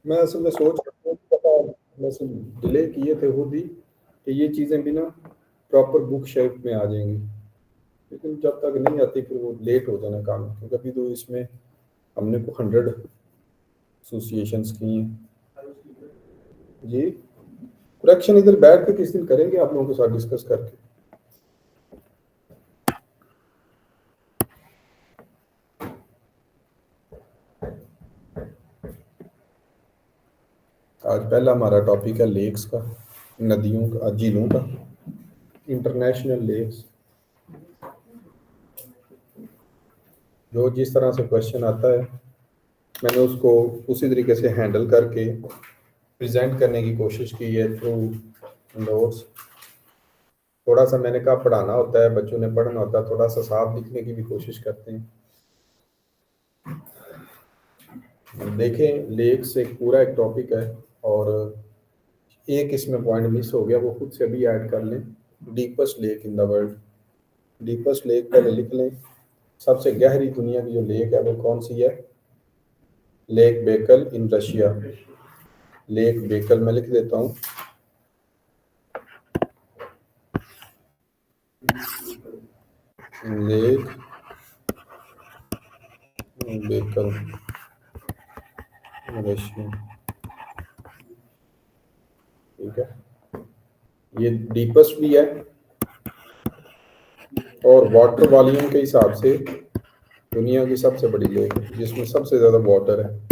मैं असल में सोच रहा हूँ, पता वैसे डिले किए थे खुद ही कि ये चीज़ें भी ना प्रॉपर बुक शेल्फ में आ जाएंगी, लेकिन जब तक नहीं आती फिर वो लेट हो जाना काम, क्योंकि अभी तो इसमें हमने को 100 एसोसिएशंस की हैं जी। करेक्शन इधर बैठ के किस दिन करेंगे आप लोगों के साथ डिस्कस करके। आज पहला हमारा टॉपिक है लेक्स का, नदियों का, झीलों का, इंटरनेशनल लेक्स। जो जिस तरह से क्वेश्चन आता है मैंने उसको उसी तरीके से हैंडल करके प्रेजेंट करने की कोशिश की है थ्रू नोट्स। थोड़ा सा मैंने कहा पढ़ाना होता है, बच्चों ने पढ़ना होता है, थोड़ा सा साफ लिखने की भी कोशिश करते हैं। देखें, लेक्स एक पूरा एक टॉपिक है और एक इसमें पॉइंट मिस हो गया, वो खुद से भी ऐड कर लें। Deepest lake in the world, deepest lake पहले लिख लें। सबसे गहरी दुनिया की जो लेक है वो कौन सी है? लेक बेकल इन रशिया। लेक बेकल मैं लिख देता हूँ। लेक बेकल रशिया, ठीक है। ये डीपेस्ट भी है और वाटर वॉल्यूम के हिसाब से दुनिया की सबसे बड़ी लेक है जिसमें सबसे ज़्यादा वाटर है।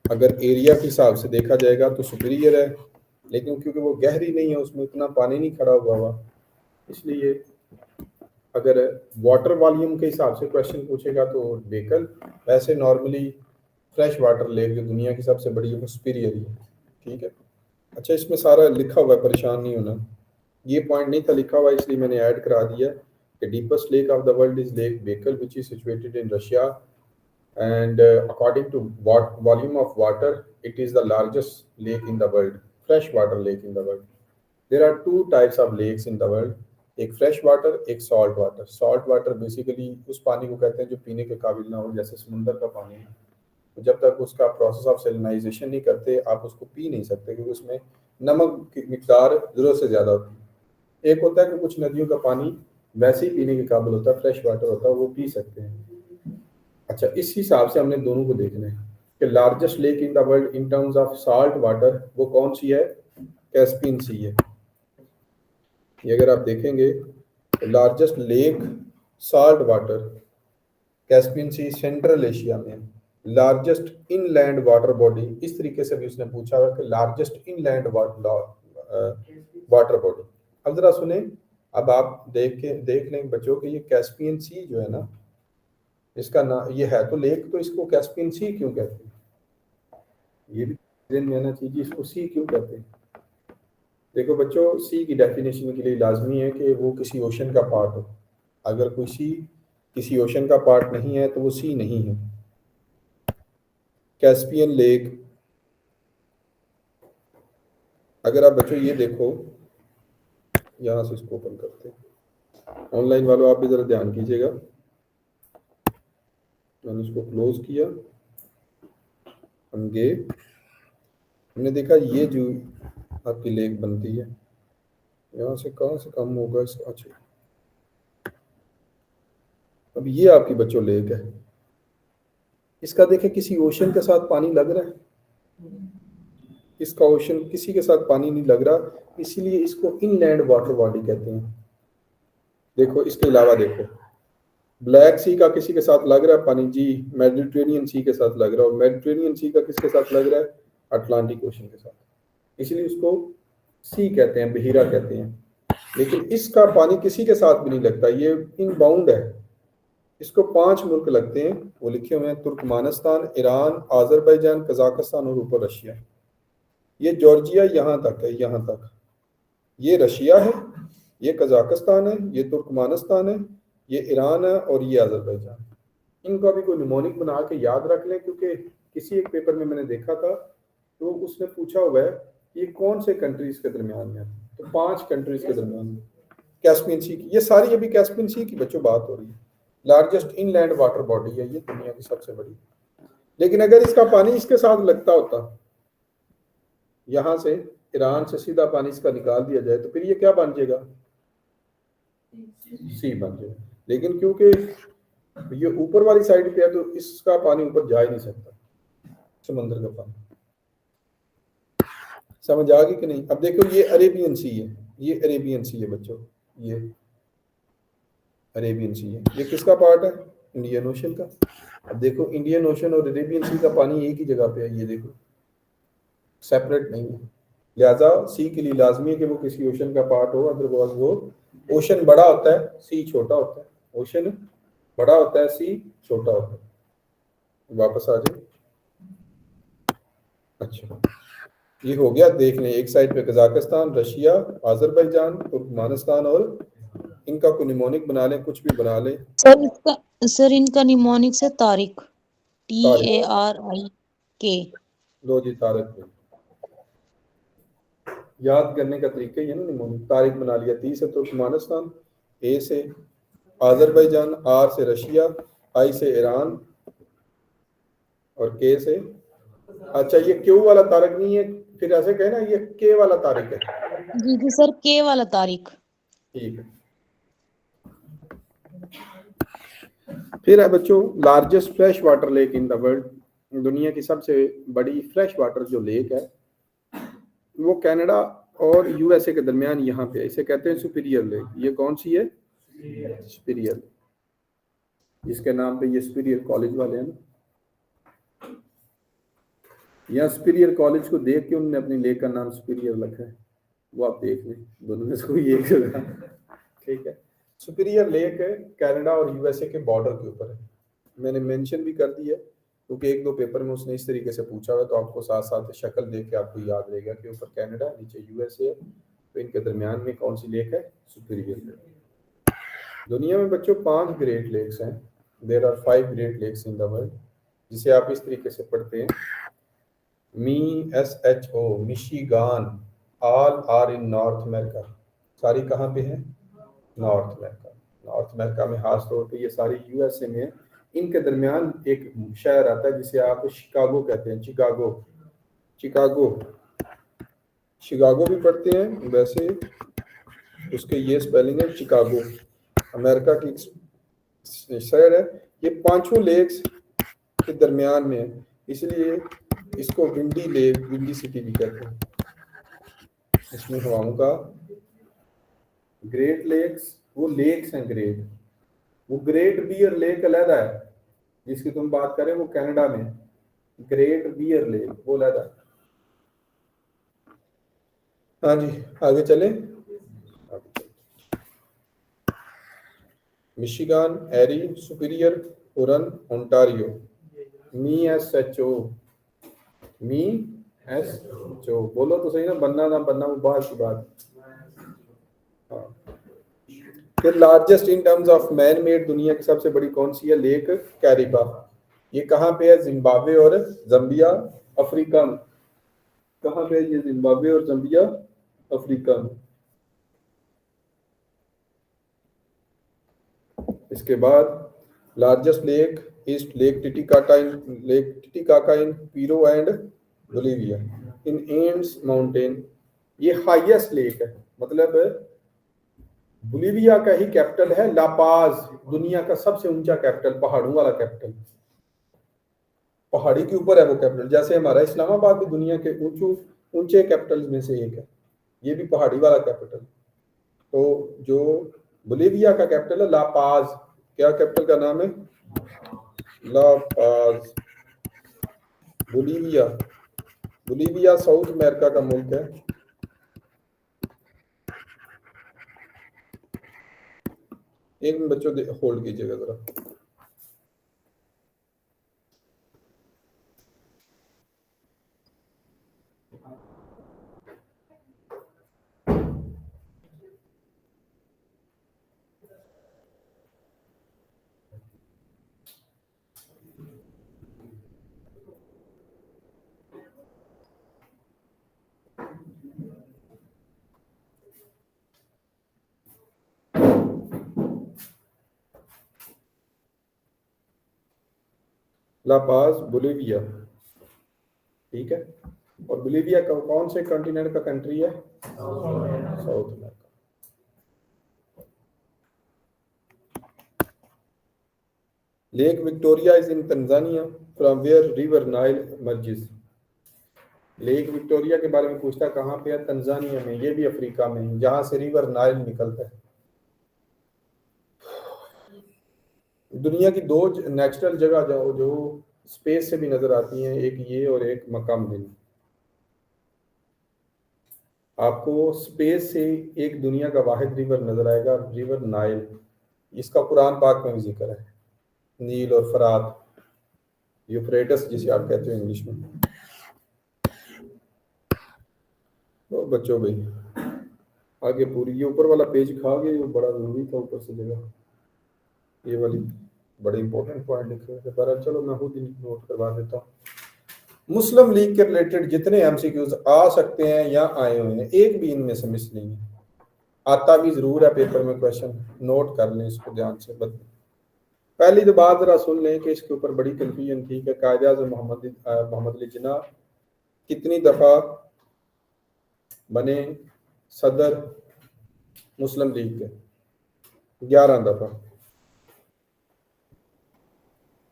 अगर एरिया के हिसाब से देखा जाएगा तो सुपीरियर है, लेकिन क्योंकि वो गहरी नहीं है उसमें इतना पानी नहीं खड़ा हुआ, इसलिए अगर वाटर वॉल्यूम के हिसाब से क्वेश्चन पूछेगा तो बेकल। वैसे नॉर्मली फ्रेश वाटर लेक जो दुनिया की सबसे बड़ी है वो सुपीरियर ही है, ठीक है। अच्छा, इसमें सारा लिखा हुआ है, परेशान नहीं होना। ये पॉइंट नहीं था लिखा हुआ इसलिए मैंने ऐड करा दिया कि deepest lake of the world is lake Baikal which is situated in Russia and according to what volume of water it is the largest lake in the world, freshwater lake in the world. There are two types of lakes in the world, एक fresh water एक salt water. Salt water basically उस पानी को कहते हैं जो पीने के काबिल ना हो, जैसे समुंदर का पानी है। तो जब तक उसका प्रोसेस ऑफ सेलिनाइजेशन नहीं करते आप उसको पी नहीं सकते, क्योंकि उसमें नमक की मिकदार जरूरत से ज़्यादा होती है। एक होता है कि कुछ नदियों का पानी वैसे ही पीने के काबिल होता है, फ्रेश वाटर होता है, वो पी सकते हैं। अच्छा, इस हिसाब से हमने दोनों को देखना है कि largest lake in the world in terms of salt water वो कौन सी है? कैस्पियन सी है। ये अगर आप देखेंगे largest lake salt water Caspian Sea Central Asia में है। लार्जेस्ट इनलैंड वाटर बॉडी, इस तरीके से भी उसने पूछा हुआ कि लार्जेस्ट इनलैंड वाटर बॉडी। अब जरा सुने, अब आप देख लें बच्चों कि ये कैस्पियन सी जो है ना, इसका ना ये है तो लेक, तो इसको कैस्पियन सी क्यों कहते हैं? ये भी ध्यान में आना चाहिए, इसको सी क्यों कहते हैं। देखो बच्चों, सी की डेफिनेशन के लिए लाजमी है कि वो किसी ओशन का पार्ट हो। अगर कोई सी किसी ओशन का पार्ट नहीं है तो वो सी नहीं है। कैस्पियन लेक, अगर आप बच्चों ये देखो, यहाँ से इसको ओपन करते हैं। ऑनलाइन वालों आप भी जरा ध्यान कीजिएगा, मैंने इसको क्लोज किया, हम गए, हमने देखा ये जो आपकी लेक बनती है, यहाँ से कहाँ से कम होगा इसका। अच्छा, अब ये आपकी बच्चों लेक है, इसका देखें किसी ओशन के साथ पानी लग रहा है, इसका ओशन किसी के साथ पानी नहीं लग रहा, इसीलिए इसको इनलैंड वाटर बॉडी कहते हैं। देखो इसके अलावा देखो, ब्लैक सी का किसी के साथ लग रहा है पानी जी, मेडिटेरेनियन सी के साथ लग रहा है, और मेडिटेरेनियन सी का किसके साथ लग रहा है? अटलांटिक ओशन के साथ, इसलिए उसको सी कहते हैं, बहीरा कहते हैं। लेकिन इसका पानी किसी के साथ भी नहीं लगता, ये इनबाउंड है। इसको 5 मुल्क लगते हैं, वो लिखे हुए हैं, तुर्कमानिस्तान, ईरान, आज़रबाईजान, कजाकिस्तान और ऊपर रशिया। ये जॉर्जिया यहाँ तक है, यहाँ तक ये रशिया है, ये कजाकिस्तान है, ये तुर्कमानिस्तान है, ये ईरान है और ये आज़रबाईजान। इनका भी कोई निमोनिक बना के याद रख लें, क्योंकि किसी एक पेपर में मैंने देखा था तो उसने पूछा हुआ है ये कौन से कंट्रीज के दरमियान में है, तो 5 कंट्रीज के दरमियान में कैस्पियन सी की, ये सारी अभी कैस्पियन सी की बच्चों बात हो रही है। लार्जेस्ट इनलैंड वाटर बॉडी है ये, दुनिया की सबसे बड़ी। लेकिन अगर इसका पानी इसके साथ लगता होता यहाँ से ईरान से सीधा पानी इसका निकाल दिया जाए तो फिर ये क्या बन जाएगा, सी बन जाएगा। लेकिन क्योंकि ये ऊपर वाली साइड पे है तो इसका पानी ऊपर जा ही नहीं सकता, समंदर का पानी। समझ आ गई कि नहीं? अब देखो ये अरेबियन सी है, ये अरेबियन सी है बच्चों, ये अरेबियन सी है। ये किसका पार्ट है? इंडियन ओशन का। अब देखो इंडियन ओशन और अरेबियन सी का पानी एक ही जगह पे है, ये देखो सेपरेट नहीं है। लिहाजा सी के लिए लाजमी है कि वो किसी ओशन का पार्ट हो, अदरवाइज वो ओशन बड़ा होता है, सी छोटा होता है। ओशन बड़ा होता है, सी छोटा होता है। वापस आ जाए। अच्छा, ये हो गया देख लें। एक साइड पे कजाकिस्तान, रशिया, आजरबैजान, तुर्कमानिस्तान और इनका को निमोनिक बना लें, कुछ भी बना लें। सर इनका निमोनिक से तारिक, TARIK। लो जी तारिक में याद करने का तरीका ही है ना, निमोनिक। तारिक बना लिया। ती से तुर्कमानिस्तान, ए से आजरबैजान, आर से रशिया, आई से ईरान और के से, अच्छा ये क्यू वाला तारिक नहीं है, फिर ऐसे कहे ना ये के वाला तारिक है। जी सर, के वाला तारिक। ठीक है। फिर है बच्चों largest fresh water lake in the world. दुनिया की सबसे बड़ी फ्रेश वाटर जो लेक है वो कनाडा और यूएसए के दरमियान यहाँ पे है। इसे कहते हैं सुपीरियर लेक। ये कौन सी है? सुपीरियर, जिसके नाम पे ये सुपीरियर कॉलेज वाले हैं ना, यहाँ सुपीरियर कॉलेज को देख के उन्होंने अपनी लेक का नाम सुपीरियर रखा है। वो आप देख लें, दोनों में से कोई एक जगह। ठीक है। सुपीरियर लेक है कनाडा और यूएसए के बॉर्डर के ऊपर है। मैंने मेंशन भी कर दी है क्योंकि एक दो पेपर में उसने इस तरीके से पूछा हुआ, तो आपको साथ साथ शक्ल देख के आपको याद रहेगा कि ऊपर कनाडा नीचे यूएसए है, तो इनके दरमियान में कौन सी लेक है? Superior lake. दुनिया में बच्चों 5 ग्रेट लेक्स हैं। There are 5 great lakes in the world, जिसे आप इस तरीके से पढ़ते हैं MISHO, Michigan, all are in North America. सारी कहाँ पे है? North America. नॉर्थ अमेरिका में खास तौर पे ये सारी यूएसए में है। इनके दरमियान एक शहर आता है जिसे आप शिकागो कहते हैं। चिकागो, चिकागो, शिकागो भी पढ़ते हैं वैसे, उसके ये स्पेलिंग है चिकागो। अमेरिका की शहर है। ये पांचों लेक्स के दरमियान में है, इसलिए इसको विंडी लेक, विंडी सिटी भी कहते हैं। इसमें हवाओं का ग्रेट लेक्स, वो लेक्स हैं ग्रेट। वो ग्रेट बियर लेक अलहदा है जिसकी तुम बात करें, वो कनाडा में। ग्रेट बियर लेक वो अलहदा है। हाँ जी, आगे चलें। Michigan, Erie, Superior, Huron, Ontario. MISHO, MISHO बोलो तो सही ना, बनना ना बनना वो बात की बात। हाँ। फिर largest in terms of man made, दुनिया की सबसे बड़ी कौन सी है? लेक कैरिबा। ये कहाँ पे है? जिम्बाब्वे और जम्बिया, अफ्रीका में। कहाँ पे है ये? जिम्बाब्वे और जम्बिया, अफ्रीका में। इसके बाद largest lake east lake Titicaca in, lake Titicaca in Piro and Bolivia in ends mountain. ये हाईएस्ट लेक है, मतलब बोलिविया का ही कैपिटल है लापाज, दुनिया का सबसे ऊंचा कैपिटल, पहाड़ों वाला कैपिटल। पहाड़ी के ऊपर है वो कैपिटल, जैसे हमारा इस्लामाबाद भी दुनिया के ऊंचे कैपिटल्स में से एक है, ये भी पहाड़ी वाला कैपिटल। तो जो बोलिविया का कैपिटल है लापाज, क्या कैपिटल का नाम है? ला पाज, बोलीविया। बोलीविया साउथ अमेरिका का मुल्क है। एक मिनट बच्चों होल्ड कीजिएगा जरा। ला पाज, बोलीविया, ठीक है। और बोलीविया कौन से कॉन्टिनेंट का कंट्री है? South America. Lake Victoria is in Tanzania from where river Nile merges. Lake Victoria के बारे में पूछता कहाँ पे है? तंजानिया में, ये भी अफ्रीका में, जहां से रिवर नाइल निकलता है। दुनिया की दो नेचुरल जगह जो स्पेस से भी नजर आती हैं, एक ये और एक मक्का मदीना। आपको स्पेस से एक दुनिया का वाहिद रिवर नजर आएगा, रिवर नाइल। इसका कुरान पाक में भी जिक्र है, नील और फरात, यूफ्रेटस जिसे आप कहते हो इंग्लिश में। तो बच्चों भाई आगे पूरी ये ऊपर वाला पेज खा गए, वो बड़ा जरूरी था ऊपर से जगह, ये वाली बड़े इंपॉर्टेंट पॉइंट लिखे हुए थे। चलो मैं खुद ही नोट करवा देता हूँ। मुस्लिम लीग के रिलेटेड जितने एमसीक्यूज आ सकते हैं या आए हुए हैं, एक भी इनमें से मिस नहीं है। आता भी जरूर है पेपर में क्वेश्चन, नोट कर लें इसको ध्यान से। पहली तो बात जरा सुन लें कि इसके ऊपर बड़ी कंफ्यूजन थी कि कायद-ए-आज़म मोहम्मद अली जिन्ना कितनी दफा बने सदर मुस्लिम लीग के? 11 दफा।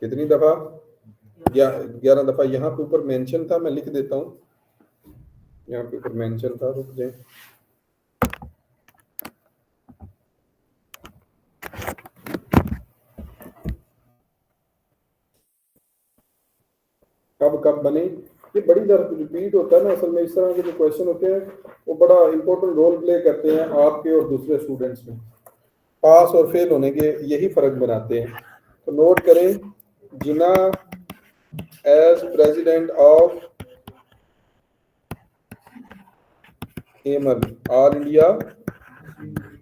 कितनी दफा? 11 दफा। यहाँ पे ऊपर मेंशन था, मैं लिख देता हूँ, यहाँ पे ऊपर मेंशन था, रुक जाए। कब कब बने, ये बड़ी दफा रिपीट होता है ना। असल में इस तरह के जो क्वेश्चन होते हैं वो बड़ा इंपॉर्टेंट रोल प्ले करते हैं आपके और दूसरे स्टूडेंट्स में। पास और फेल होने के यही फर्क बनाते हैं। तो नोट करें, Jinnah as president of AIML, All India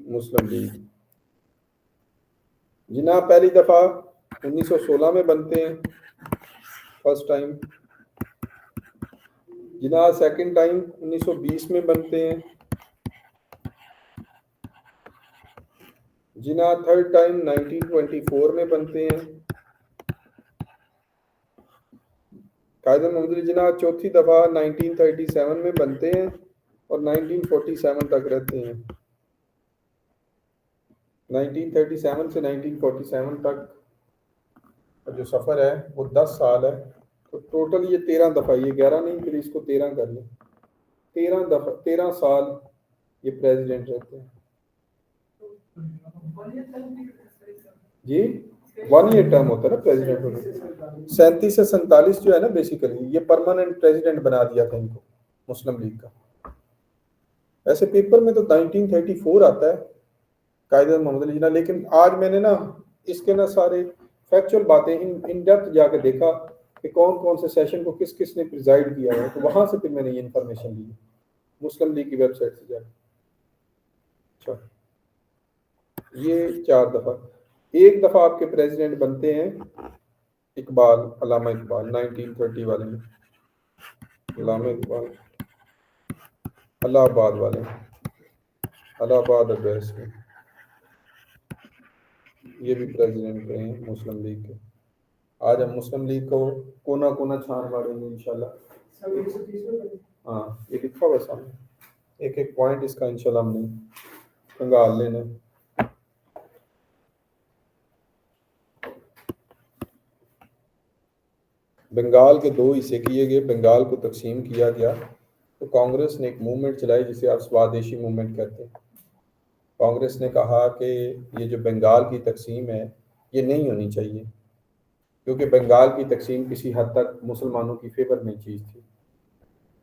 Muslim League. Jinnah पहली दफा 1916 में बनते हैं, first time. Jinnah second time 1920 में बनते हैं। जिन्ना थर्ड टाइम 1924 में बनते हैं। कायद मोहम्मद अली जिन्ना चौथी दफा 1937 में बनते हैं और 1947 तक रहते हैं। 1937 से 1947 तक का जो सफ़र है वो 10 साल है। तो टोटल ये 13 दफ़ा, ये 11 नहीं, फिर इसको 13 कर लें, 13 दफ़ा, 13 साल ये प्रेसिडेंट रहते हैं जी। 1 ईयर टर्म होता है ना प्रेसिडेंट होने। 37 से 47 जो है ना, बेसिकली ये परमानेंट प्रेसिडेंट बना दिया था इनको मुस्लिम लीग का। ऐसे पेपर में तो 1934 आता है कायद मोहम्मद अली जिन्ना, लेकिन आज मैंने ना इसके ना सारे फैक्चुअल बातें इन डेप्थ जाके देखा कि कौन कौन से सेशन को किस किस ने प्रिजाइड किया है, तो वहां से फिर मैंने ये इन्फॉर्मेशन ली मुस्लिम लीग की वेबसाइट से जाकर। अच्छा, ये 4 दफा। एक दफा आपके प्रेसिडेंट बनते हैं इकबाल, अल्लामा इकबाल, 1930 वाले में, अल्लामा इकबाल इलाहाबाद वाले, इलाहाबाद एड्रेस में, ये भी प्रेसिडेंट रहे हैं मुस्लिम लीग के। आज हम मुस्लिम लीग को कोना कोना छान मारेंगे इंशाल्लाह। हाँ, ये लिखा हुआ सामने, एक एक पॉइंट इसका इंशाल्लाह हमने कंगाल लेना। बंगाल के 2 हिस्से किए गए, बंगाल को तकसीम किया गया, तो कांग्रेस ने एक मूवमेंट चलाई जिसे आप स्वदेशी मूवमेंट कहते हैं। कांग्रेस ने कहा कि ये जो बंगाल की तकसीम है ये नहीं होनी चाहिए, क्योंकि बंगाल की तकसीम किसी हद तक मुसलमानों की फेवर में चीज़ थी।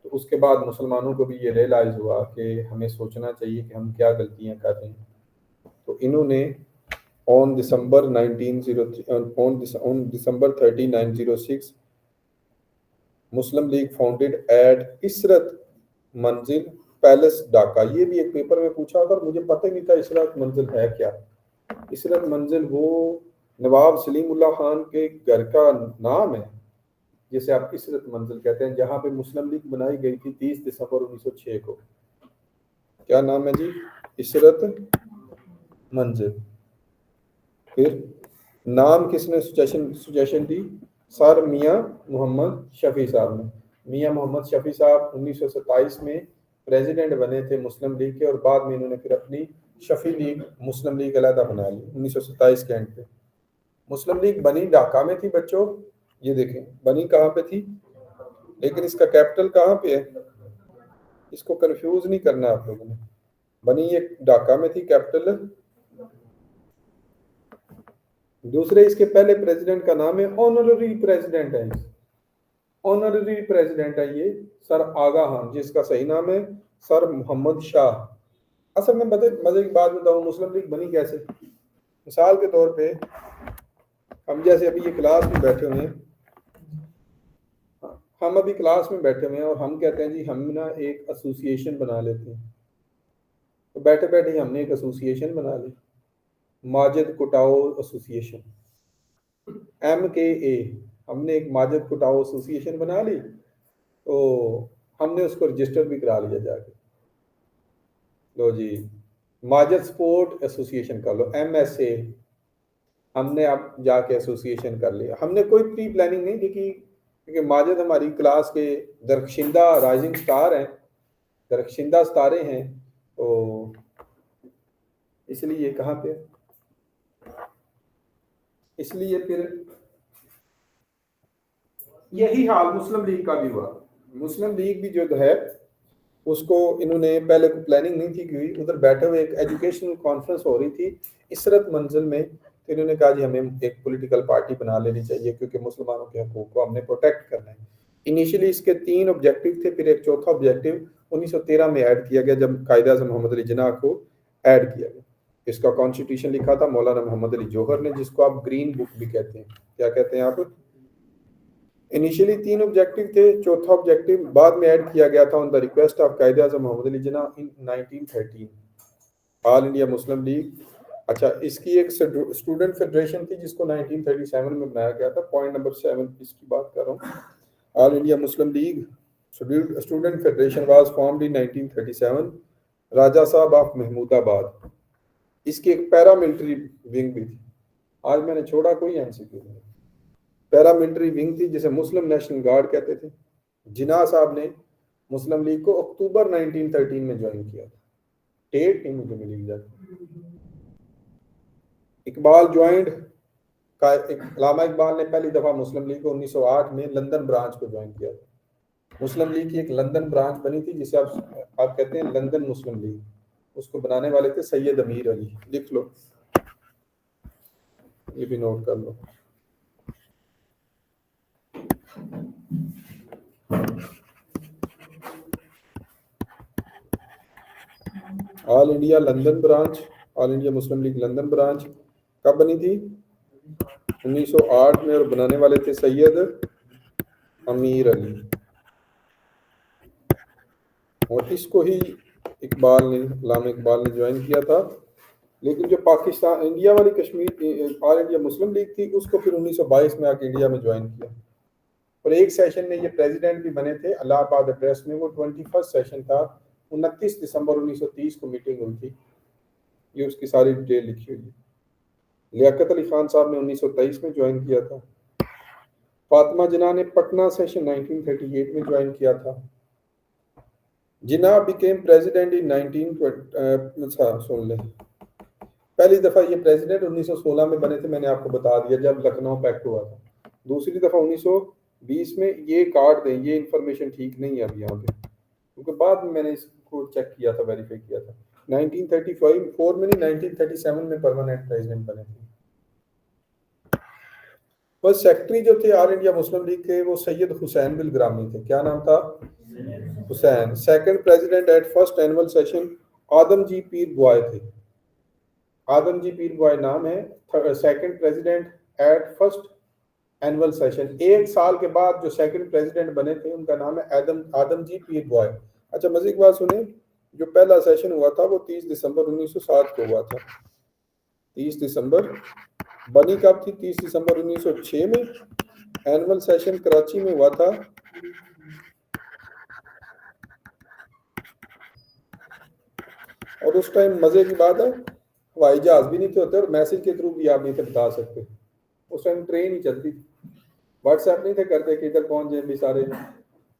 तो उसके बाद मुसलमानों को भी ये रियलाइज़ हुआ कि हमें सोचना चाहिए कि हम क्या गलतियाँ कर रहे हैं। तो इन्होंने on December 30, 1906 Muslim League founded at Ishrat Manzil palace Dhaka. ये भी एक पेपर में पूछा था और मुझे पता ही नहीं था इसरत मंजिल है क्या। इसरत मंजिल वो नवाब सलीमुल्लाह खान के घर का नाम है जिसे आप इसरत मंजिल कहते हैं, जहाँ पे मुस्लिम लीग बनाई गई थी 30 दिसंबर 1906 को। क्या नाम है जी? इसरत मंजिल। फिर नाम किसने सुजेशन दी? सर मियाँ मोहम्मद शफी साहब ने। मियां मोहम्मद शफी साहब 1927 में प्रेसिडेंट बने थे मुस्लिम लीग के, और बाद में इन्होंने फिर अपनी शफी लीग मुस्लिम लीग अलहदा बना ली 1927 के एंड पे। मुस्लिम लीग बनी ढाका में थी बच्चों, ये देखें बनी कहाँ पे थी, लेकिन इसका कैपिटल कहाँ पे है, इसको कंफ्यूज नहीं करना आप लोगों ने। बनी ये ढाका में थी कैपिटल। दूसरे इसके पहले प्रेसिडेंट का नाम है, ऑनररी प्रेसिडेंट है, ऑनररी प्रेसिडेंट है ये सर आगा खान, जिसका सही नाम है सर मोहम्मद शाह। असल में मजे की बात बताऊं, मुस्लिम लीग बनी कैसे। मिसाल के तौर पे हम जैसे अभी ये क्लास में बैठे हुए हैं, हम अभी क्लास में बैठे हुए हैं और हम कहते हैं जी हम ना एक एसोसिएशन बना लेते हैं, तो बैठे बैठे ही हमने एक एसोसिएशन बना ली, माजिद कुटाओ एसोसिएशन, MKA, हमने एक माजिद कुटाओ एसोसिएशन बना ली, तो हमने उसको रजिस्टर भी करा लिया जाके। लो जी, माजिद स्पोर्ट एसोसिएशन कर लो, MSA, हमने अब जाके एसोसिएशन कर लिया। हमने कोई प्री प्लानिंग नहीं थी कि, क्योंकि माजिद हमारी क्लास के दरख्शिंदा राइजिंग स्टार हैं, दरख्शिंदा सितारे हैं, तो इसलिए कहाँ पे, इसलिए फिर यही हाल मुस्लिम लीग का भी हुआ। मुस्लिम लीग भी जो है उसको इन्होंने पहले कोई प्लानिंग नहीं थी की, उधर बैठे हुए एक एजुकेशनल कॉन्फ्रेंस हो रही थी इसरत मंजिल में, तो इन्होंने कहा जी हमें एक पॉलिटिकल पार्टी बना लेनी चाहिए क्योंकि मुसलमानों के हकूक़ को हमने प्रोटेक्ट करना है। इनिशियली इसके 3 ऑब्जेक्टिव थे, फिर एक चौथा ऑब्जेक्टिव 1913 में ऐड किया गया जब कायद-ए-आज़म मोहम्मद अली जिन्ना को ऐड किया गया। इसका कॉन्स्टिट्यूशन लिखा था मौलाना मोहम्मद अली जौहर ने, जिसको आप ग्रीन बुक भी कहते हैं। क्या कहते हैं आप? इनिशियली 3 ऑब्जेक्टिव थे, चौथा ऑब्जेक्टिव बाद में ऐड किया गया था on the request of Quaid e Azam Mohammad Ali Jinnah in 1913। All India Muslim League, अच्छा इसकी एक स्टूडेंट फेडरेशन थी जिसको 1937 में बनाया गया था। पॉइंट नंबर 7 इसकी बात कर रहा हूँ। All India Muslim league student federation was formed in 1937, राजा साहब ऑफ महमूदाबाद। इसकी एक पैरामिलिट्री विंग भी थी, आज मैंने छोड़ा कोई MCQ नहीं। पैरामिलिट्री विंग थी जिसे मुस्लिम नेशनल गार्ड कहते थे। जिन्ना साहब ने मुस्लिम लीग को अक्टूबर 1913 में ज्वाइन किया था, डेट नहीं मुझे मिली जाती। इकबाल ज्वाइंड का, अल्लामा इकबाल ने पहली दफा मुस्लिम लीग को 1908 में लंदन ब्रांच को ज्वाइन किया था। मुस्लिम लीग की एक लंदन ब्रांच बनी थी जिसे आप कहते हैं लंदन मुस्लिम लीग, उसको बनाने वाले थे सैयद अमीर अली। लिख लो, ये भी नोट कर लो। All India London branch, All India Muslim League London branch कब बनी थी? 1908 में, और बनाने वाले थे सैयद अमीर अली, और इसको ही अल्लामा इकबाल ने ज्वाइन किया था। लेकिन जो पाकिस्तान इंडिया वाली Kashmir all India Muslim league थी उसको फिर 1922 में आके इंडिया में ज्वाइन किया, और एक सेशन में ये प्रेसिडेंट भी बने थे इलाहाबाद एड्रेस में। वो 21st सेशन था, 29 दिसंबर 1930 को मीटिंग हुई थी, ये उसकी सारी डिटेल लिखी हुई है। लियाकत अली खान साहब ने 1923 में ज्वाइन किया था। फातिमा जिन्ना ने पटना सेशन 1938 में ज्वाइन किया था। जिन्ना बिकेम प्रेसिडेंट इन 1920, सुन लें, पहली दफा ये प्रेसिडेंट 1916 में बने थे, मैंने आपको बता दिया जब लखनऊ पैक्ट हुआ था। दूसरी दफा 1920 में। ये कार्ड दें, ये इंफॉर्मेशन ठीक नहीं है अभी यहाँ पे, क्योंकि बाद में मैंने इसको चेक किया था, वेरीफाई किया था। 1934 में नहीं, 1937 में परमानेंट प्रेसिडेंट बने थे। बस सेक्रेटरी जो थे ऑल इंडिया मुस्लिम लीग के, वो सैयद हुसैन बिल ग्रामी थे। क्या नाम था? Hussain. Second president at first annual session Adamjee Peerbhoy थे। आदम जी पीर बुआए नाम है। Second president at first annual session, एक साल के बाद जो सेकंड प्रेसिडेंट बने थे उनका नाम है आदम जी पीर बुआए। अच्छा मजे की बात सुने, जो पहला सेशन हुआ था वो 30 दिसंबर 1907 को हुआ था। 30 दिसंबर। बनी कब थी? 30 दिसंबर 1906 में। एनुअल सेशन कराची में हुआ था। और उस टाइम मजे की बात है हवाई जहाज भी नहीं थे होते, और मैसेज के थ्रू भी आप नहीं थे बता सकते। उस टाइम ट्रेन ही चलती थी, व्हाट्सएप नहीं थे करते कि इधर पहुंच जाए भी सारे।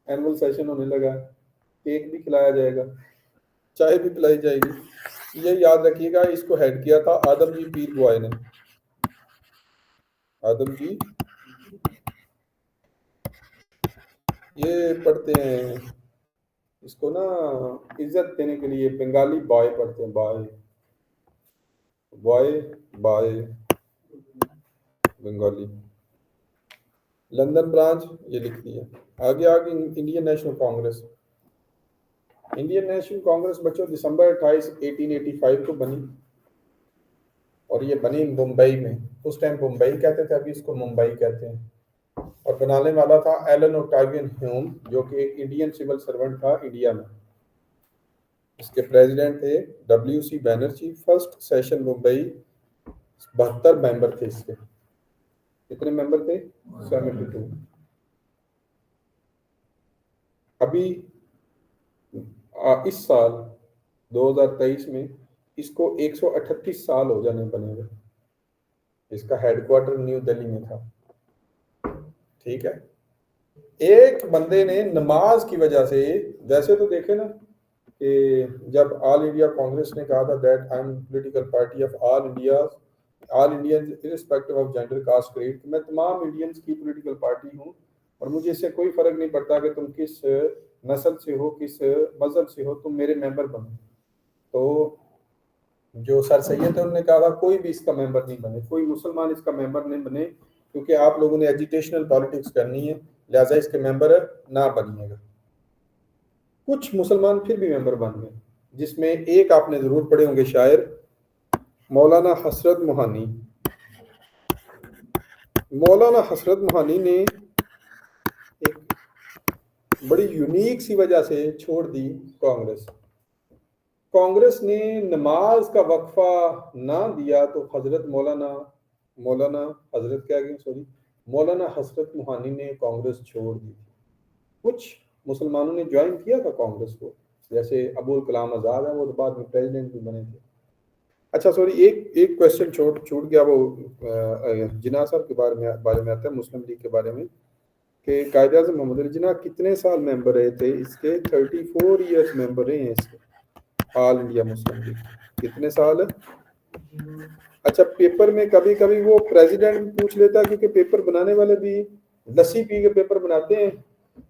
एनुअल सेशन होने लगा, केक भी खिलाया जाएगा, चाय भी पिलाई जाएगी। ये याद रखिएगा, इसको हेड किया था आदम जी पीर बुआए ने। आदम जी ये पढ़ते हैं इसको ना, इज्जत देने के लिए बंगाली बॉय पढ़ते हैं, boy boy boy Bengali. London branch ये लिख दिया। आगे आगे Indian national Congress. Indian national Congress बच्चों दिसंबर 28 1885 को बनी, और ये बनी मुंबई में। उस टाइम मुंबई कहते थे, अभी इसको मुंबई कहते हैं। और बनाने वाला था एलन ओक्टावियन ह्यूम, जो कि एक इंडियन सिविल सर्वेंट था इंडिया में। इसके प्रेसिडेंट थे WC Banerjee. First session Mumbai, 72 member थे इसके। कितने मेंबर थे? 72। अभी इस साल 2023 में इसको 138 साल हो जाने बने हुए। इसका हेडक्वार्टर न्यू दिल्ली में था। ठीक है, एक बंदे ने नमाज की वजह से, वैसे तो देखे ना कि जब ऑल इंडिया कांग्रेस ने कहा था that I am political party of all Indians irrespective of gender caste creed, मैं तमाम इंडियंस की पॉलिटिकल पार्टी हूँ और मुझे इससे कोई फर्क नहीं पड़ता कि तुम किस नस्ल से हो, किस मजहब से हो, तुम मेरे मेंबर बनो। तो जो सर सैयद है उन्होंने कहा था कोई भी इसका मेंबर नहीं बने, कोई मुसलमान इसका मेंबर नहीं बने, क्योंकि आप लोगों ने एजुटेशनल पॉलिटिक्स करनी है, लिहाजा इसके मेंबर ना बनिएगा। कुछ मुसलमान फिर भी मेंबर बन गए, जिसमें एक आपने जरूर पढ़े होंगे शायर, मौलाना हसरत मोहानी। मौलाना हसरत मोहानी ने एक बड़ी यूनिक सी वजह से छोड़ दी कांग्रेस। कांग्रेस ने नमाज का वक्फा ना दिया तो मौलाना हसरत मोहानी ने कांग्रेस छोड़ दी। कुछ मुसलमानों ने ज्वाइन किया था कांग्रेस को, जैसे अबुल कलाम आजाद है, वो तो बाद में प्रेसिडेंट भी बने थे। अच्छा सॉरी, एक क्वेश्चन छूट गया, वो जिन्ना साहब के बारे में आता है, मुस्लिम लीग के बारे में, कि कायद आज़म मोहम्मद अली जिन्ना कितने साल मेंबर रहे थे इसके? 34 ईयर्स मेंबर रहे हैं इसके, ऑल इंडिया मुस्लिम लीग। कितने साल? अच्छा, पेपर में कभी कभी वो प्रेसिडेंट भी पूछ लेता है, क्योंकि पेपर बनाने वाले भी लस्सी पी के पेपर बनाते हैं।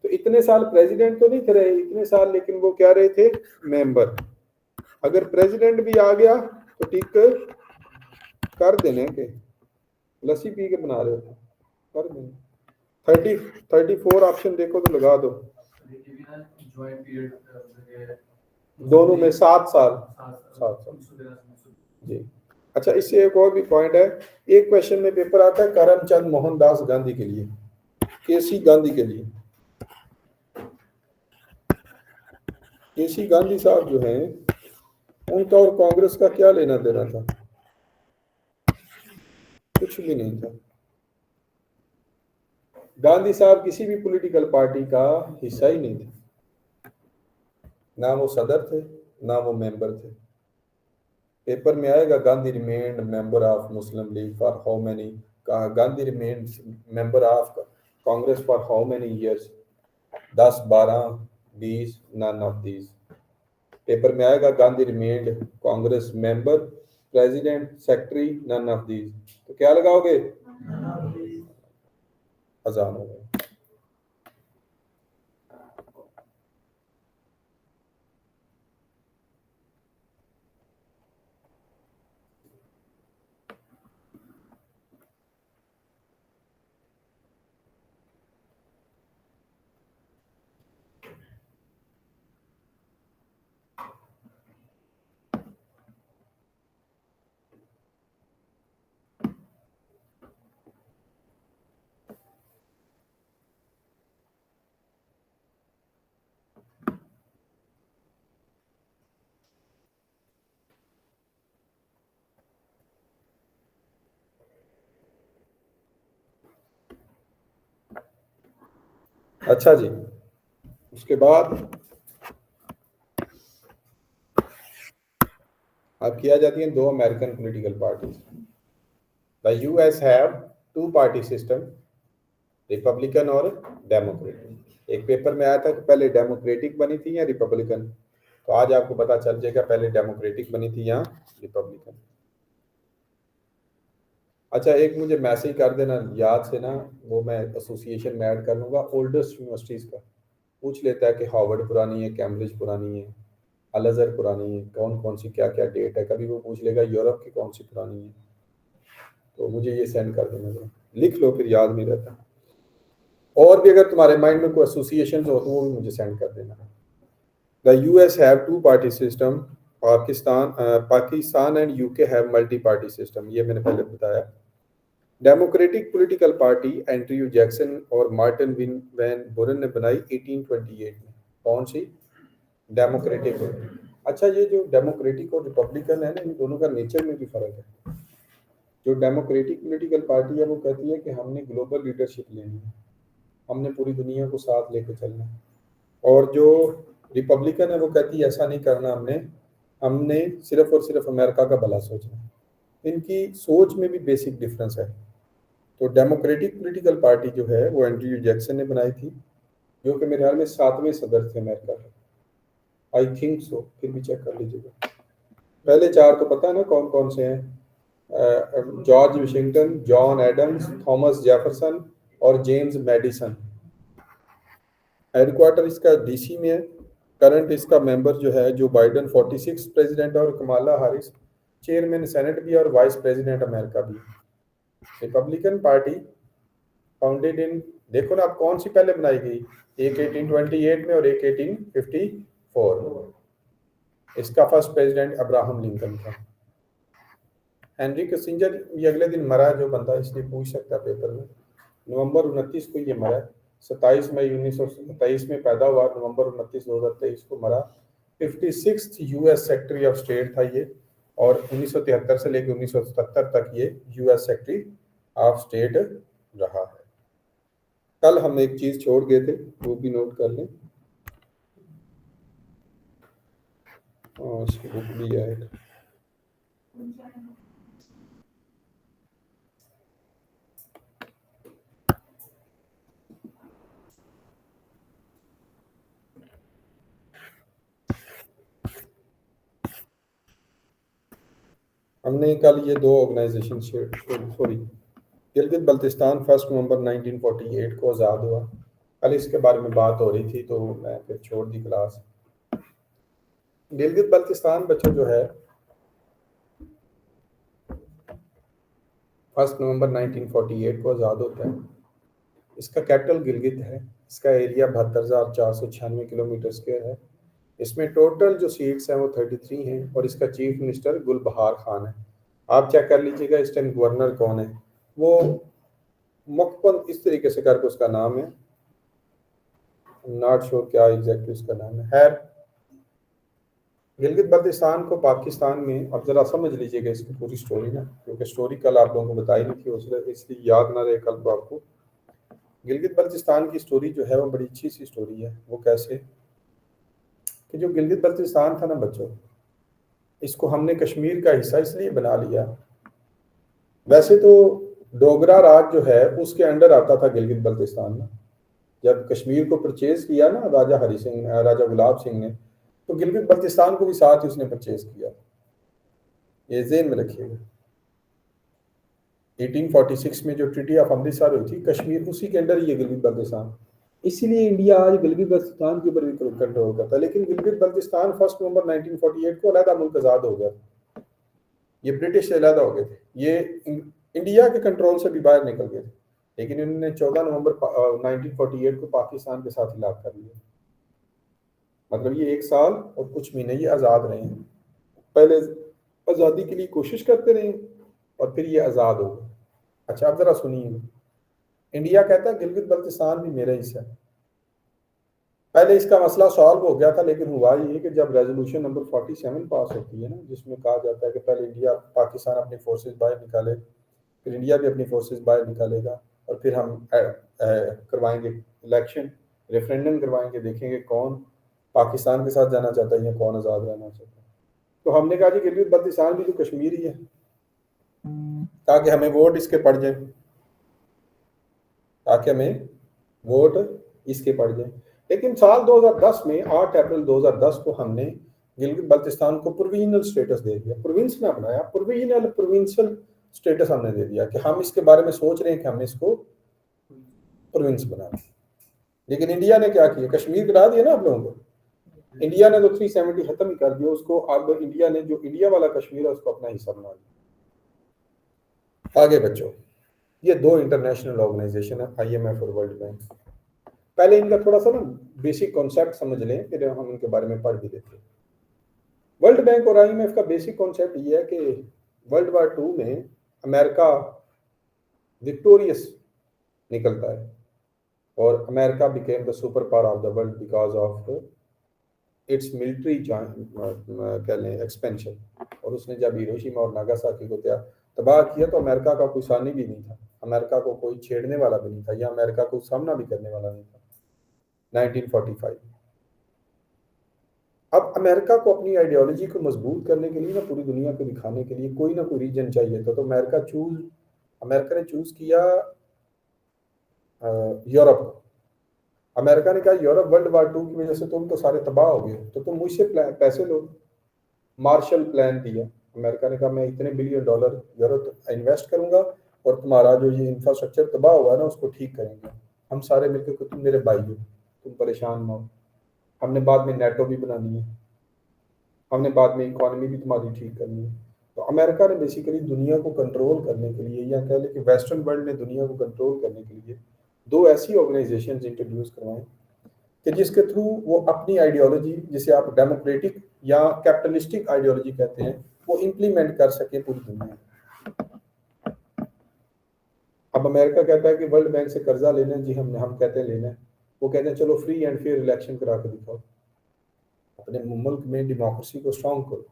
तो इतने साल प्रेसिडेंट तो नहीं थे रहे इतने साल, लेकिन वो क्या रहे थे? मेंबर। अगर प्रेसिडेंट भी आ गया तो ठीक कर देने के, लस्सी पी के बना रहे हो कर देने। 34 ऑप्शन देखो तो लगा दो, दोनों में 7 साल जी। अच्छा, इससे एक और भी पॉइंट है, एक क्वेश्चन में पेपर आता है करमचंद मोहनदास गांधी के लिए, केसी गांधी के लिए। केसी गांधी साहब जो हैं, उनका और कांग्रेस का क्या लेना देना था? कुछ भी नहीं था। गांधी साहब किसी भी पॉलिटिकल पार्टी का हिस्सा ही नहीं थे, ना वो सदर थे ना वो मेंबर थे। पेपर में आएगा Gandhi remained member of Muslim League for how many, कहा Gandhi remained member of Congress for how many years? 10, 12, 20, none of these. Paper में आएगा Gandhi remained Congress member, president, secretary, none of these. तो क्या लगाओगे? अजान हो गए। अच्छा जी, उसके बाद अब किया जाती हैं 2 American political parties. The US have 2 party system, Republican और डेमोक्रेटिक। एक पेपर में आया था कि पहले डेमोक्रेटिक बनी थी या रिपब्लिकन, तो आज आपको पता चल जाएगा पहले डेमोक्रेटिक बनी थी या रिपब्लिकन। अच्छा, एक मुझे मैसेज कर देना याद से ना, वो मैं एसोसिएशन में ऐड कर लूँगा, ओल्डेस्ट यूनिवर्सिटीज़ का पूछ लेता है कि हार्वर्ड पुरानी है, कैम्ब्रिज पुरानी है, अल अज़हर पुरानी है, कौन कौन सी क्या क्या डेट है, कभी वो पूछ लेगा यूरोप की कौन सी पुरानी है। तो मुझे ये सेंड कर देना जरा, लिख लो फिर याद नहीं रहता। और भी अगर तुम्हारे माइंड में कोई एसोसिएशन हो तो वो भी मुझे सेंड कर देना। The US have two party system, Pakistan and UK have multi party system, ये मैंने पहले बताया। Democratic political party Andrew Jackson और मार्टिन वैन बुरेन ने बनाई 1828 में। कौन सी? डेमोक्रेटिक। अच्छा, ये जो डेमोक्रेटिक और रिपब्लिकन है ना, इन दोनों का नेचर में भी फर्क है। जो डेमोक्रेटिक पॉलिटिकल पार्टी है वो कहती है कि हमने ग्लोबल लीडरशिप लेनी है, हमने पूरी दुनिया को साथ लेकर चलना है। और जो रिपब्लिकन है वो कहती है ऐसा नहीं करना, हमने सिर्फ और सिर्फ अमेरिका का भला सोचना है। इनकी सोच में भी बेसिक डिफरेंस है। तो डेमोक्रेटिक पॉलिटिकल पार्टी जो है वो एंड्रयू जैक्सन ने बनाई थी, जो कि मेरे ख्याल में 7वें सदर थे अमेरिका के, आई थिंक सो, फिर भी चेक कर लीजिएगा। पहले 4 तो पता है ना कौन कौन से हैं, George Washington, John Adams, Thomas Jefferson और जेम्स मैडिसन। हेडक्वार्टर इसका डीसी में है। करंट इसका मेंबर जो है जो बाइडन 46 प्रेसिडेंट और कमाला हारिस चेयरमैन सेनेट भी और वाइस प्रेसिडेंट अमेरिका भी। रिपब्लिकन पार्टी फाउंडेड इन, देखो ना आप कौन सी पहले बनाई गई, एक 1828 में और एक 1854। इसका फर्स्ट प्रेसिडेंट अब्राहम लिंकन था। हेनरी किसिंजर ये अगले दिन मरा, जो बंदा इसलिए पूछ सकता है पेपर में, नवंबर 29 को ये मरा। 27 मई 1927 में पैदा हुआ, नवंबर 29 2023 को मरा। 56th US secretary of state था ये, और 1973 से लेकर 1977 तक ये यूएस सेक्रेटरी ऑफ स्टेट रहा है। कल हम एक चीज छोड़ गए थे, वो भी नोट कर लें। इसकी बुक भी है एक। हमने कल ये 2 ऑर्गेनाइजेशन सॉरी, गिलगित बल्तिस्तान 1 नवंबर 1948 को आज़ाद हुआ। कल इसके बारे में बात हो रही थी तो मैं फिर छोड़ दी क्लास। गिलगित बल्तिस्तान बच्चों जो है 1 नवंबर 1948 को आज़ाद होता है। इसका कैपिटल गिलगित है। इसका एरिया 72,496 किलोमीटर स्क्वायर है। इसमें टोटल जो सीट्स हैं वो 33 हैं, और इसका चीफ मिनिस्टर गुलबहार खान है। आप चेक कर लीजिएगा इस टाइम गवर्नर कौन है, वो मुख्तन इस तरीके से करके उसका नाम है, नॉट श्योर क्या एग्जैक्टली उसका नाम है। खैर, गिलगित बल्तिस्तान को पाकिस्तान में, अब जरा समझ लीजिएगा इसकी पूरी स्टोरी ना, क्योंकि स्टोरी कल आप लोगों को बताई नहीं थी, इसलिए याद ना रहे कल तो आपको। गिलगित बल्तिस्तान की स्टोरी जो है वो बड़ी अच्छी सी स्टोरी है। वो कैसे कि जो गिलगित बल्तिस्तान था ना बच्चों, इसको हमने कश्मीर का हिस्सा इसलिए बना लिया, वैसे तो डोगरा राज जो है उसके अंडर आता था गिलगित बल्तिस्तान ना। जब कश्मीर को परचेज किया ना राजा हरि सिंह, राजा गुलाब सिंह ने, तो गिलगित बल्तिस्तान को भी साथ ही उसने परचेज किया। ये ज़हन में रखिएगा। 1846 में जो ट्रीटी ऑफ अमृतसर हुई थी, कश्मीर उसी के अंडर ही है गिलगित बल्तिस्तान। इसीलिए इंडिया आज गिलगित बल्तिस्तान के ऊपर भी कंट्रोल करता है। लेकिन गिलगित बल्तिस्तान 1 नवंबर 1948 को अलहदा मुल्क आज़ाद हो गया। ये ब्रिटिश से अलहदा हो गए थे, ये इंडिया के कंट्रोल से भी बाहर निकल गए थे। लेकिन इन्होंने 14 नवंबर 1948 को पाकिस्तान के साथ इलाक कर लिया। मतलब ये 1 साल और कुछ महीने ये आज़ाद रहे हैं। पहले आज़ादी के लिए कोशिश करते रहे और फिर ये आज़ाद हो गए। अच्छा, अब जरा सुनिए, इंडिया कहता है गिलगित बल्तिस्तान भी मेरा हिस्सा है। पहले इसका मसला सॉल्व हो गया था, लेकिन हुआ ये कि जब रेजोल्यूशन नंबर 47 पास होती है ना, जिसमें कहा जाता है कि पहले इंडिया पाकिस्तान अपनी फोर्सेस बाहर निकाले, फिर इंडिया भी अपनी फोर्सेस बाहर निकालेगा, और फिर हम करवाएंगे इलेक्शन, रेफरेंडम करवाएंगे, देखेंगे कौन पाकिस्तान के साथ जाना चाहता है या कौन आज़ाद रहना चाहता है। तो हमने कहा जी गिलगित बल्तिस्तान भी तो कश्मीर ही है, ताकि हमें वोट इसके पड़ जाए, ताकि हमें वोट इसके पड़ जाए। लेकिन साल 2010 में 8 अप्रैल 2010 को हमने गिलगित बल्तिस्तान को प्रोविजनल स्टेटस दे दिया, प्रोविंस ना बनाया, प्रोविंशियल स्टेटस हमने दे दिया कि हम इसके बारे में सोच रहे हैं कि हमने इसको प्रोविंस बनाना। लेकिन इंडिया ने क्या किया, कश्मीर गिरा दिया ना आप लोगों को। इंडिया ने तो 370 खत्म ही कर दिया उसको। अब इंडिया ने जो इंडिया वाला कश्मीर है उसको अपना हिस्सा बना दिया। आगे बच्चों, ये दो इंटरनेशनल ऑर्गेनाइजेशन है, IMF और वर्ल्ड बैंक। पहले इनका थोड़ा सा ना बेसिक कॉन्सेप्ट समझ लें, फिर हम इनके बारे में पढ़ भी लेते हैं। वर्ल्ड बैंक और IMF का बेसिक कॉन्सेप्ट ये है कि वर्ल्ड वार 2 में अमेरिका विक्टोरियस निकलता है और America became the super power of the world because of its military कह लें एक्सपेंशन। और उसने जब हिरोशिमा और नागासाकी को तबाह किया तो अमेरिका का कोई सानी भी नहीं था, अमेरिका को कोई छेड़ने वाला भी नहीं था या अमेरिका को सामना भी करने वाला नहीं था। 1945 अब अमेरिका को अपनी आइडियोलॉजी को मजबूत करने के लिए ना, पूरी दुनिया को दिखाने के लिए कोई ना कोई रीजन चाहिए था। तो अमेरिका ने चूज किया यूरोप। अमेरिका ने कहा यूरोप वर्ल्ड वार 2 की वजह से तुम तो सारे तबाह हो गए, तो तुम मुझसे पैसे लो। मार्शल प्लान दिया। अमेरिका ने कहा मैं इतने बिलियन डॉलर यूरोप इन्वेस्ट करूंगा और तुम्हारा जो ये इंफ्रास्ट्रक्चर तबाह हुआ है ना उसको ठीक करेंगे हम सारे मिलकर, तुम मेरे भाई हो, तुम परेशान ना हो। हमने बाद में नेटो भी बनानी है, हमने बाद में इकोनॉमी भी तुम्हारी ठीक करनी है। तो अमेरिका ने बेसिकली दुनिया को कंट्रोल करने के लिए, या कह लें कि वेस्टर्न वर्ल्ड ने दुनिया को कंट्रोल करने के लिए दो ऐसी ऑर्गेनाइजेशंस इंट्रोड्यूस करवाएं कि जिसके थ्रू वो अपनी आइडियोलॉजी, जिसे आप डेमोक्रेटिक या कैपिटलिस्टिक आइडियोलॉजी कहते हैं, वो इम्प्लीमेंट कर सके पूरी दुनिया में। अब अमेरिका कहता है कि वर्ल्ड बैंक से कर्जा लेना है जी, हम कहते हैं लेना है। वो कहते हैं चलो फ्री एंड फेयर इलेक्शन करा के दिखाओ, अपने मुल्क में डेमोक्रेसी को स्ट्रांग करो,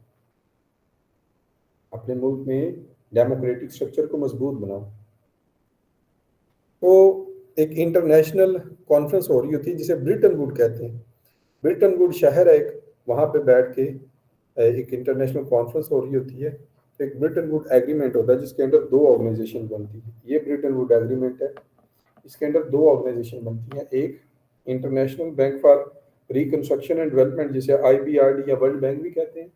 अपने मुल्क में डेमोक्रेटिक स्ट्रक्चर को मजबूत बनाओ। तो एक इंटरनेशनल कॉन्फ्रेंस हो रही होती है जिसे ब्रिटन वुड कहते हैं। ब्रिटन वुड शहर है एक, वहाँ पे बैठ के एक इंटरनेशनल कॉन्फ्रेंस हो रही होती है। एक ब्रिटन वुड एग्रीमेंट होता है जिसके अंदर दो ऑर्गेनाइजेशन बनती है। ये ब्रिटन वुड एग्रीमेंट है, इसके अंदर दो ऑर्गेनाइजेशन बनती हैं। एक international bank for reconstruction and development, जिसे IBRD या वर्ल्ड बैंक भी कहते हैं।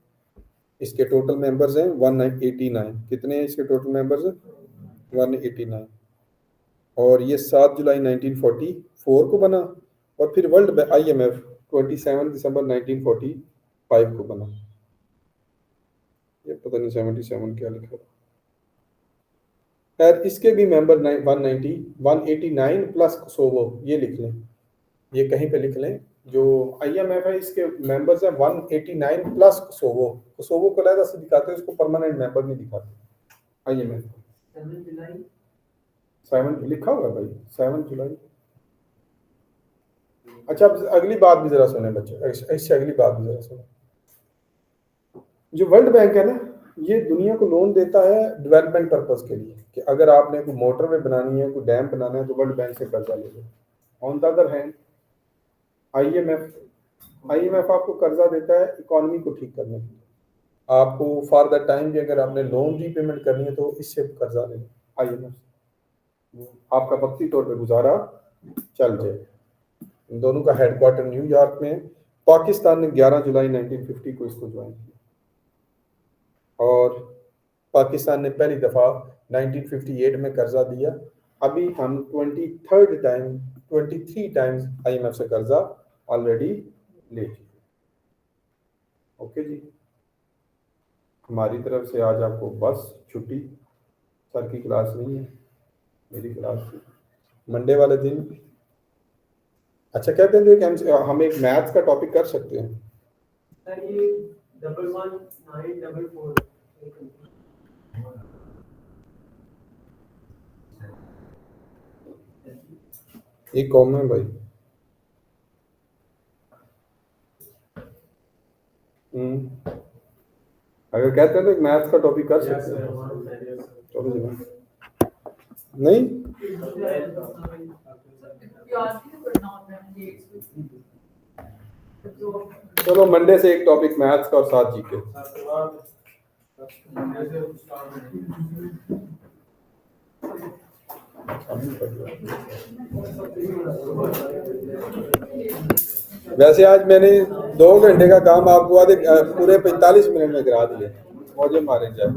इसके टोटल मेंबर्स हैं 189। कितने हैं इसके टोटल मेंबर्स? 189। और ये 7 जुलाई 1944 को बना और फिर वर्ल्ड IMF 27 दिसंबर 1945 को बना। ये पता नहीं 77 क्या लिखा है। खैर इसके भी मेंबर 189 प्लस कोसोवो, ये लिख लें, ये कहीं पे लिख लें। जो IMF है इसके मेंबर्स हैं 189 प्लस कोसोवो। कोसोवो को अलग से दिखाते हैं, उसको परमानेंट मेंबर नहीं दिखाते IMF। 7 लिखा होगा भाई, 7 जुलाई। अच्छा अगली बात भी जरा सुने बच्चे, इससे अगली बात भी जरा सुने। जो वर्ल्ड बैंक है ना, ये दुनिया को लोन देता है डेवलपमेंट पर्पस के लिए, कि अगर आपने कोई मोटरवे बनानी है, कोई डैम बनाना है, तो वर्ल्ड बैंक से कर्जा ले लो। On the other hand IMF आपको कर्जा देता है इकोनॉमी को ठीक करने के लिए। आपको फॉर द टाइम भी अगर आपने लोन रीपेमेंट करनी है तो इससे कर्जा ले लो IMF, आपका वक्ती तौर पर गुजारा चल जाए। इन दोनों का हेडक्वार्टर न्यूयॉर्क में। पाकिस्तान ने 11 जुलाई 1950 को इसको ज्वाइन किया और पाकिस्तान ने पहली दफ़ा 1958 में कर्जा दिया। अभी हम 23 टाइम्स IMF से कर्जा ऑलरेडी ले चुके। ओके जी, हमारी तरफ से आज आपको बस छुट्टी, सर की क्लास नहीं है, मेरी क्लास थी मंडे वाले दिन। अच्छा कहते हैं जो हम एक मैथ्स का टॉपिक कर सकते हैं सर, ये 111944 एक कॉम है भाई। अगर कहते हैं तो एक मैथ्स का टॉपिक कर सकते हैं। चलो जी नहीं, चलो मंडे से एक टॉपिक मैथ्स का और 7 जीके। वैसे आज मैंने 2 घंटे का काम आपको आधे पूरे 45 मिनट में करा दिए, मौजे मारे जाए।